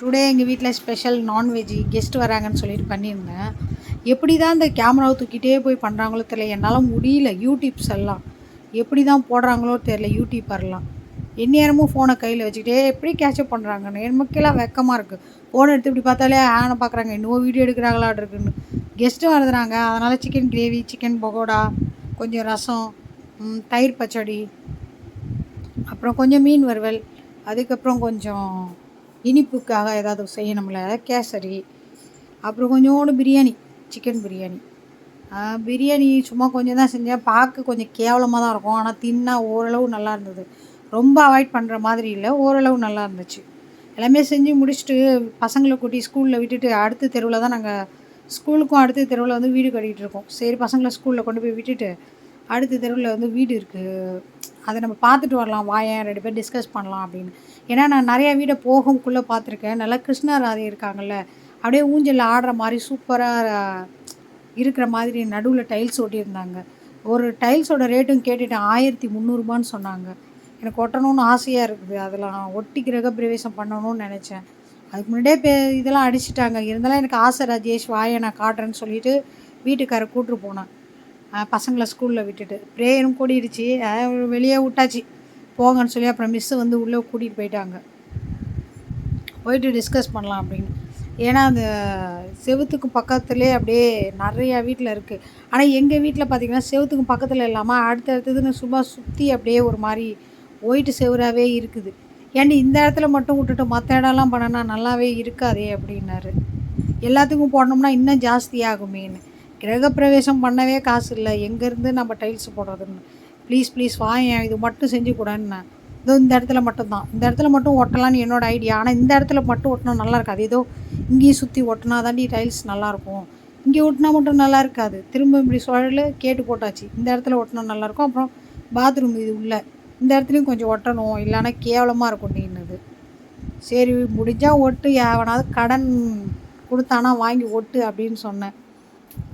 Today எங்கள் வீட்டில் special non veg guest வராங்கன்னு சொல்லிட்டு பண்ணியிருந்தேன். எப்படி தான் இந்த கேமராவை தூக்கிட்டே போய் பண்ணுறாங்களோ தெரியல. என்னால் முடியல. யூடியூப்ஸ் எல்லாம் எப்படி தான் போடுறாங்களோ தெரியல. யூடியூப்பர்லாம் எந்நேரமும் ஃபோனை கையில் வச்சுக்கிட்டே எப்படி கேட்சப் பண்ணுறாங்கன்னு நமக்கெல்லாம் வெக்கமாக இருக்குது. ஃபோனை எடுத்து இப்படி பார்த்தாலே ஆனை பார்க்குறாங்க, இன்னும் வீடியோ எடுக்கிறாங்களான் இருக்குன்னு. கெஸ்ட்டும் வருதுறாங்க. அதனால் சிக்கன் கிரேவி, சிக்கன் பகோடா, கொஞ்சம் ரசம், தயிர் பச்சடி, அப்புறம் கொஞ்சம் மீன் வறுவல், அதுக்கப்புறம் கொஞ்சம் இனிப்புக்காக ஏதாவது செய்யணும்ல, கேசரி, அப்புறம் கொஞ்சோண்டு பிரியாணி, சிக்கன் பிரியாணி. பிரியாணி சும்மா கொஞ்சம் தான் செஞ்சேன். பார்க்க கொஞ்சம் கேவலமாக தான் இருக்கும், ஆனால் தின்னா ஓரளவு நல்லா இருந்தது. ரொம்ப அவாய்ட் பண்ணுற மாதிரி இல்லை, ஓரளவு நல்லா இருந்துச்சு. எல்லாமே செஞ்சு முடிச்சுட்டு பசங்களை கூட்டி ஸ்கூலில் விட்டுட்டு அடுத்த தெருவில் தான் நாங்கள் ஸ்கூலுக்கும் அடுத்த தெருவில் வந்து வீடு கட்டிகிட்டு இருக்கோம். சரி, பசங்களை ஸ்கூலில் கொண்டு போய் விட்டுட்டு அடுத்த தெருவில் வந்து வீடு இருக்குது, அதை நம்ம பார்த்துட்டு வரலாம், வாயேன் 2 பேர் டிஸ்கஸ் பண்ணலாம் அப்படின்னு. ஏன்னா நான் நிறையா வீடை போகக்குள்ளே பார்த்துருக்கேன். நல்லா கிருஷ்ணா ராதே இருக்காங்கல்ல, அப்படியே ஊஞ்சலில் ஆடுற மாதிரி சூப்பராக இருக்கிற மாதிரி நடுவில் டைல்ஸ் ஒட்டியிருந்தாங்க. ஒரு டைல்ஸோட ரேட்டும் கேட்டுட்டேன், 1300 சொன்னாங்க. எனக்கு ஒட்டணும்னு ஆசையாக இருக்குது. அதெல்லாம் ஒட்டி கிரகப்பிரவேசம் பண்ணணும்னு நினச்சேன். அதுக்கு முன்னாடியே இதெல்லாம் அடிச்சுட்டாங்க. இருந்தாலும் எனக்கு ஆசை, ராஜேஷ் வாயை நான் காட்டுறேன்னு சொல்லிவிட்டு வீட்டுக்காரை கூப்பிட்டு போனேன். பசங்களை ஸ்கூலில் விட்டுட்டு ப்ரேயரும் கூடிடுச்சு, வெளியே விட்டாச்சு போங்கன்னு சொல்லி. அப்புறம் மிஸ்ஸு வந்து உள்ளே கூட்டிகிட்டு போயிட்டாங்க. போயிட்டு டிஸ்கஸ் பண்ணலாம் அப்படின்னு. ஏன்னா அந்த செவுத்துக்கு பக்கத்துலேயே அப்படியே நிறையா வீட்டில் இருக்குது. ஆனால் எங்கள் வீட்டில் பார்த்திங்கன்னா செவுத்துக்கு பக்கத்தில் இல்லாமல் அடுத்தடுத்ததுன்னு சும்மா சுற்றி அப்படியே ஒரு மாதிரி ஒயிட்டு செவராகவே இருக்குது. ஏன்டி இந்த இடத்துல மட்டும் விட்டுட்டு மற்ற இடம்லாம் பண்ணனா நல்லாவே இருக்காதே அப்படின்னாரு. எல்லாத்துக்கும் போடணும்னா இன்னும் ஜாஸ்தி ஆகுமேன்னு. கிரகப்பிரவேசம் பண்ணவே காசு இல்லை, எங்கேருந்து நம்ம டைல்ஸ் போடுறதுன்னு. ப்ளீஸ் வாயேன், இது மட்டும் செஞ்சு கூடன்னு. இதோ இந்த இடத்துல மட்டும்தான், இந்த இடத்துல மட்டும் ஒட்டலான்னு என்னோடய ஐடியா. ஆனால் இந்த இடத்துல மட்டும் ஒட்டினா நல்லா இருக்காது. ஏதோ இங்கேயும் சுற்றி ஒட்டினா தாண்டி டைல்ஸ் நல்லாயிருக்கும், இங்கே ஒட்டினா மட்டும் நல்லா இருக்காது. திரும்ப இப்படி சுழல் கேட்டு போட்டாச்சு. இந்த இடத்துல ஒட்டினா நல்லாயிருக்கும். அப்புறம் பாத்ரூம் இது உள்ள இந்த இடத்துலையும் கொஞ்சம் ஒட்டணும், இல்லைன்னா கேவலமாக இருக்கும் நின்றுது. சரி முடிஞ்சால் ஒட்டு, எவனாவது கடன் கொடுத்தானா வாங்கி ஒட்டு அப்படின்னு சொன்னேன்.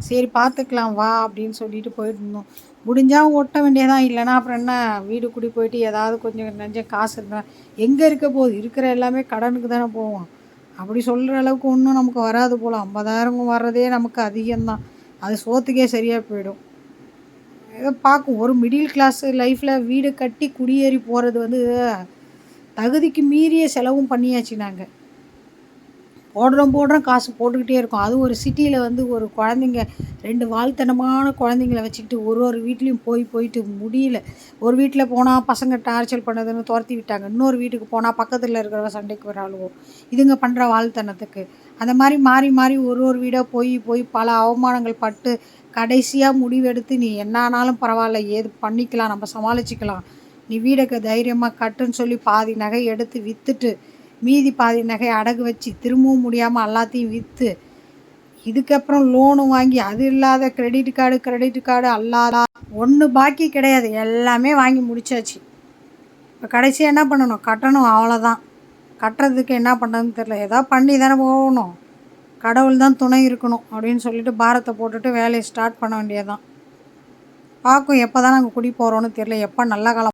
சரி பார்த்துக்கலாம் வா அப்படின்னு சொல்லிட்டு போயிருந்தோம். முடிஞ்சால் ஒட்ட வேண்டியதான், இல்லைனா அப்புறம் என்ன, வீடு கூடி போயிட்டு ஏதாவது கொஞ்சம் நெஞ்சம் காசு இருந்தால் எங்கே இருக்க போகுது, இருக்கிற எல்லாமே கடனுக்கு தானே போவோம். அப்படி சொல்கிற அளவுக்கு ஒன்றும் நமக்கு வராது போல். 50,000 வர்றதே நமக்கு அதிகம்தான், அது சோத்துக்கே சரியாக போயிடும். ஏதோ பார்க்கும் ஒரு மிடில் கிளாஸ் லைஃப்பில் வீடு கட்டி குடியேறி போகிறது வந்து தகுதிக்கு மீறிய செலவும் பண்ணியாச்சு. நாங்கள் போடுறோம் காசு போட்டுக்கிட்டே இருக்கோம். அதுவும் ஒரு சிட்டியில் வந்து ஒரு குழந்தைங்க 2 வால்தனமான குழந்தைங்கள வச்சுக்கிட்டு ஒரு வீட்லேயும் போயிட்டு முடியல. ஒரு வீட்டில் போனால் பசங்க டார்ச்சர் பண்ணதுன்னு துரத்தி விட்டாங்க. இன்னொரு வீட்டுக்கு போனால் பக்கத்தில் இருக்கிறவங்க சண்டைக்கு வர ஆளுவோம். இதுங்க பண்ணுற வால்தனத்துக்கு அந்த மாதிரி மாறி ஒரு வீடாக போய் பல அவமானங்கள் பட்டு கடைசியாக முடிவெடுத்து நீ என்னானாலும் பரவாயில்ல, ஏது பண்ணிக்கலாம், நம்ம சமாளிச்சிக்கலாம், நீ வீடை தைரியமாக கட்டுன்னு சொல்லி பாதி நகை எடுத்து விற்றுட்டு மீதி பாதி நகை அடகு வச்சு திரும்பவும் முடியாமல் எல்லாத்தையும் விற்று இதுக்கப்புறம் லோனு வாங்கி அது இல்லாத கிரெடிட் கார்டு அல்லாத ஒன்று பாக்கி கிடையாது, எல்லாமே வாங்கி முடிச்சாச்சு. இப்போ கடைசியாக என்ன பண்ணணும், கட்டணும், அவ்வளோதான். கட்டுறதுக்கு என்ன பண்ணுறதுன்னு தெரில, ஏதாவது பண்ணி தானே போகணும், கடவுள் தான் துணை இருக்கணும் அப்படின்னு சொல்லிட்டு பாரத்தை போட்டுட்டு வேலையை ஸ்டார்ட் பண்ண வேண்டியதான். பார்க்கும் எப்போ தான் நாங்கள் குடி போகிறோன்னு தெரில, எப்போ நல்ல காலம்